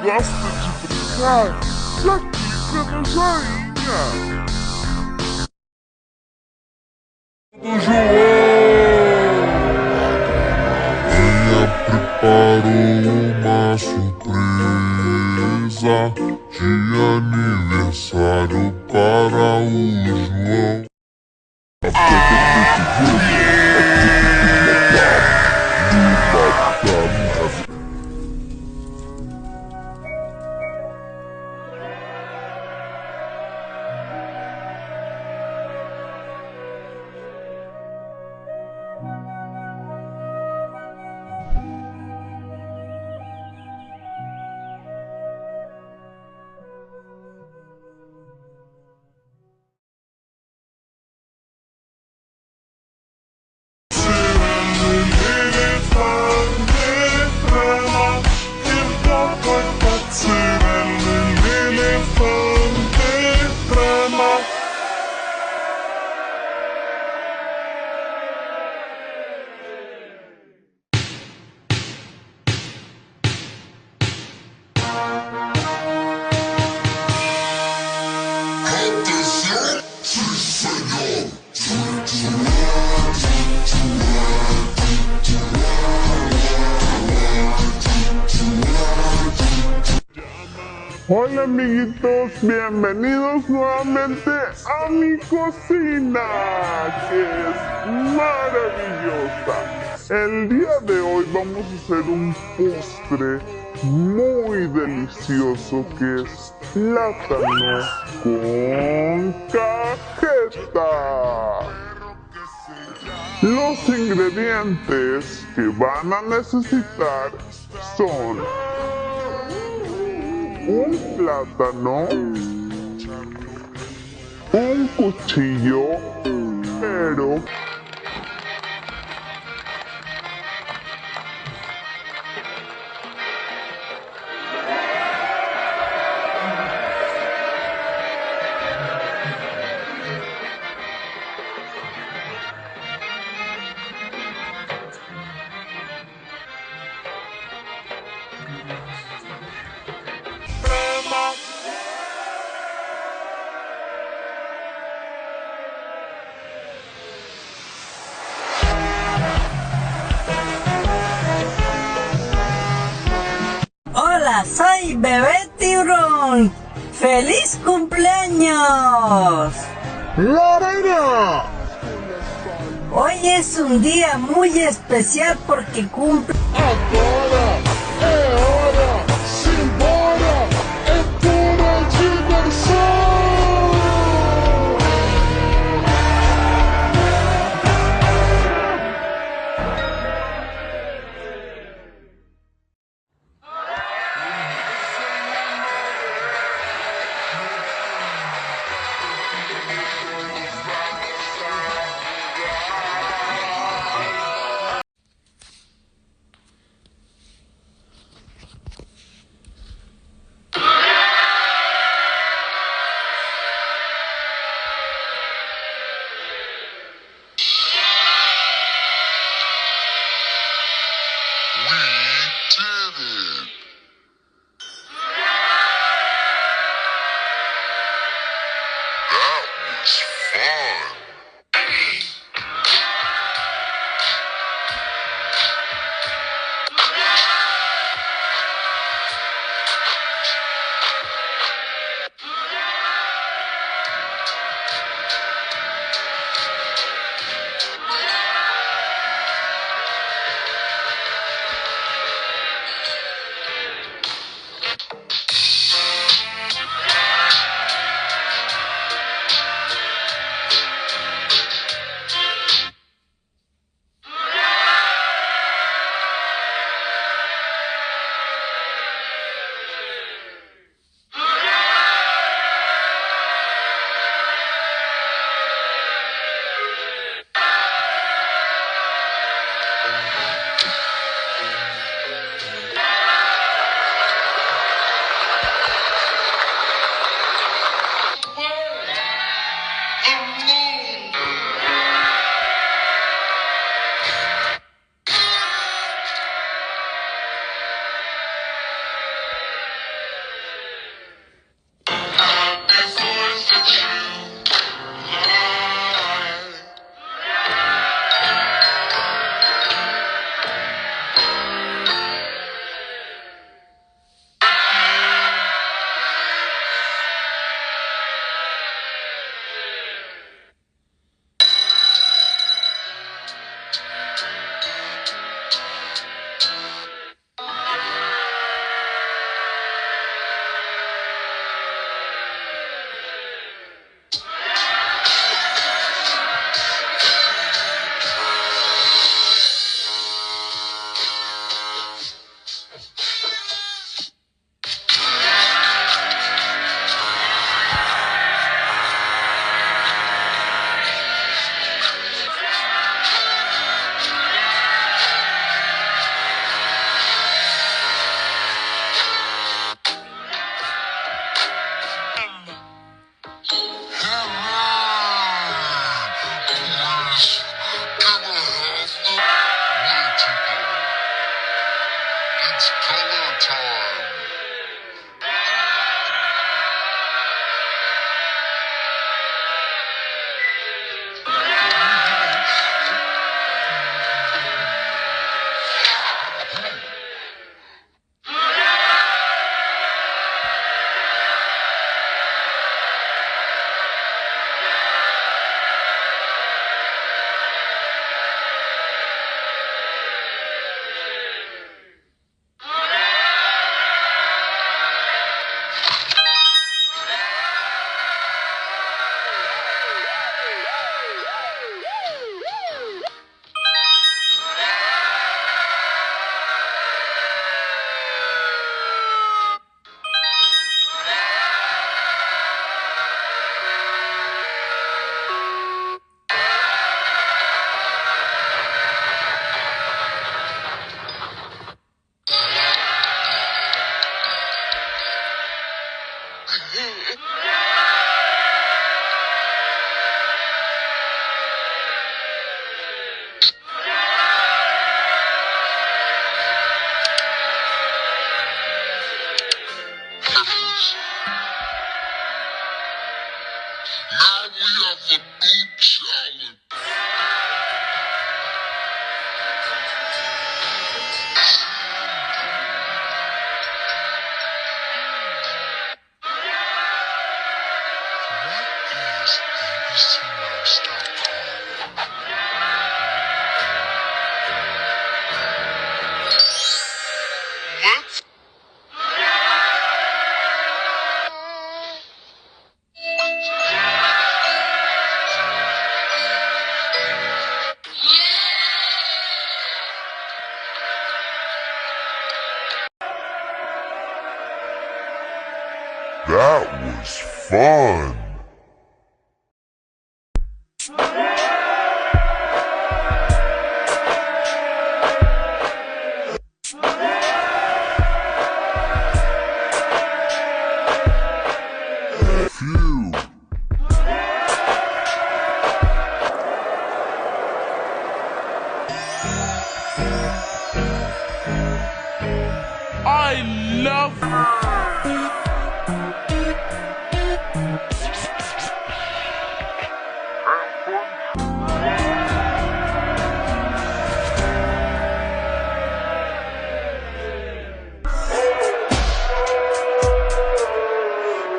Basta de brincar, já fica na joinha. Do João! Ela preparou uma surpresa de aniversário para o João. Hola amiguitos, bienvenidos nuevamente a mi cocina, que es maravillosa. El día de hoy vamos a hacer un postre muy delicioso que es plátano con cajeta. Los ingredientes que van a necesitar son un plátano, un cuchillo, pero Hola, soy Bebé Tiburón. ¡Feliz cumpleaños! ¡Lorena! Hoy es un día muy especial porque cumple... Agora é hora, simbora, é pura diversão! Now we have a new challenge. Let's That was fun. Phew. I love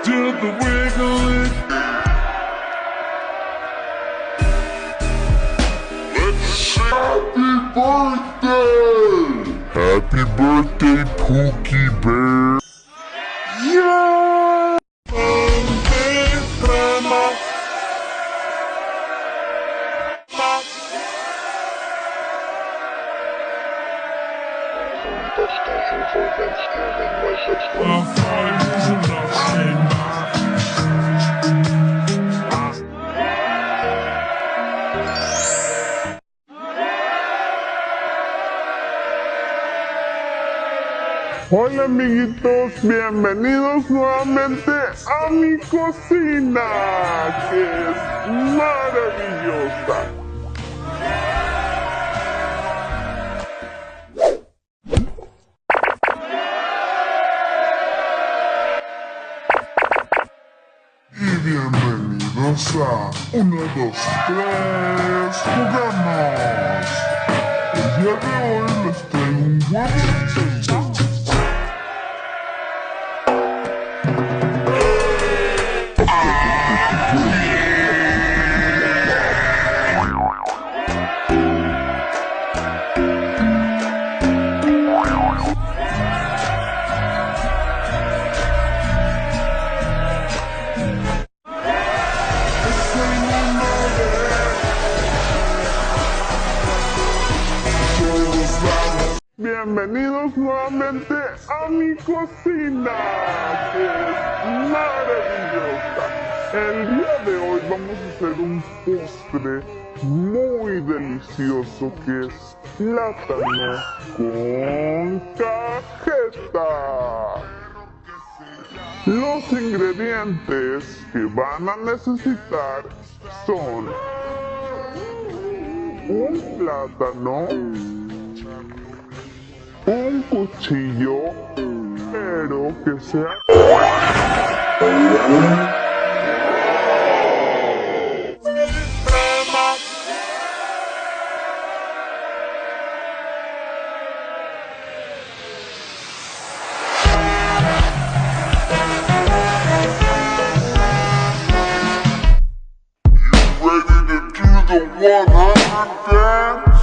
do the wiggling. Let's sing happy birthday! Happy birthday, Pookie Bear! Yeah! Hola amiguitos, bienvenidos nuevamente a mi cocina, que es maravillosa. Y bienvenidos a 1, 2, 3, jugamos. El día de hoy les traigo un huevo. Bienvenidos nuevamente a mi cocina, que es maravillosa. El día de hoy vamos a hacer un postre muy delicioso que es plátano con cajeta. Los ingredientes que van a necesitar son un plátano, un cuchillo, pero que sea You ready to do the 100 dance?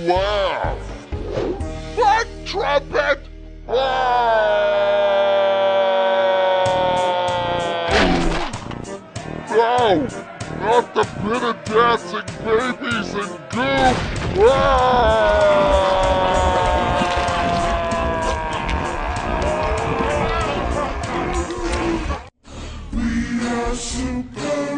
laugh. What trumpet? No, not the pit of dancing babies and goo. We are super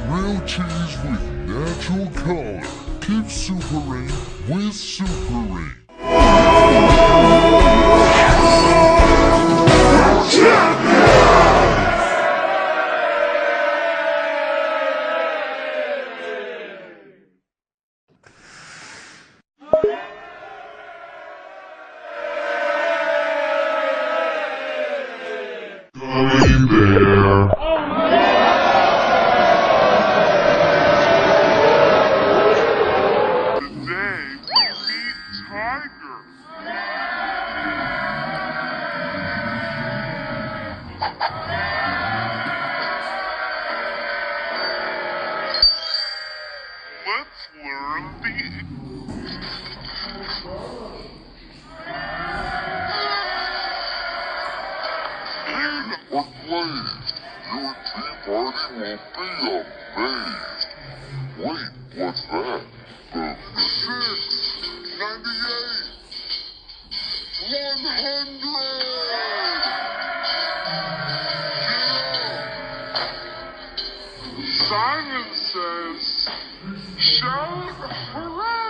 real cheese with natural color. Keep supering with supering. Coming there. Today we meet Tiger. Let's learn the We're pleased. Your tea party will be amazed. Wait, what's that? The 698 100. Simon says, shout hooray!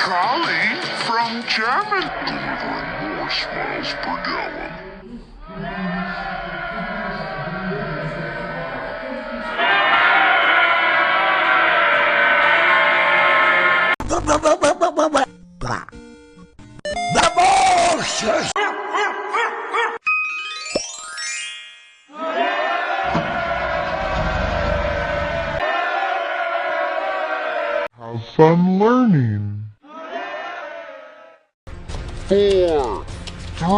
Charlie from Germany. Delivering more smiles per gallon. Have fun learning. 4, 3,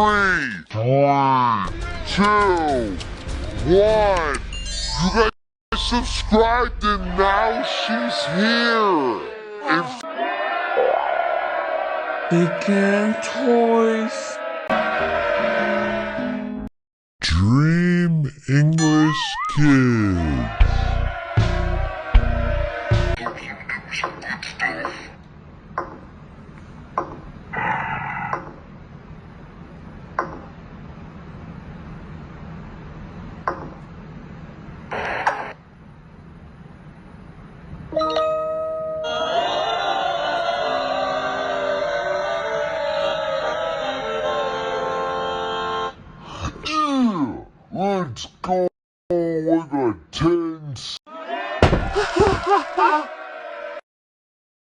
2, 1. You guys subscribed and now she's here. Begin toys. Dream English Kids.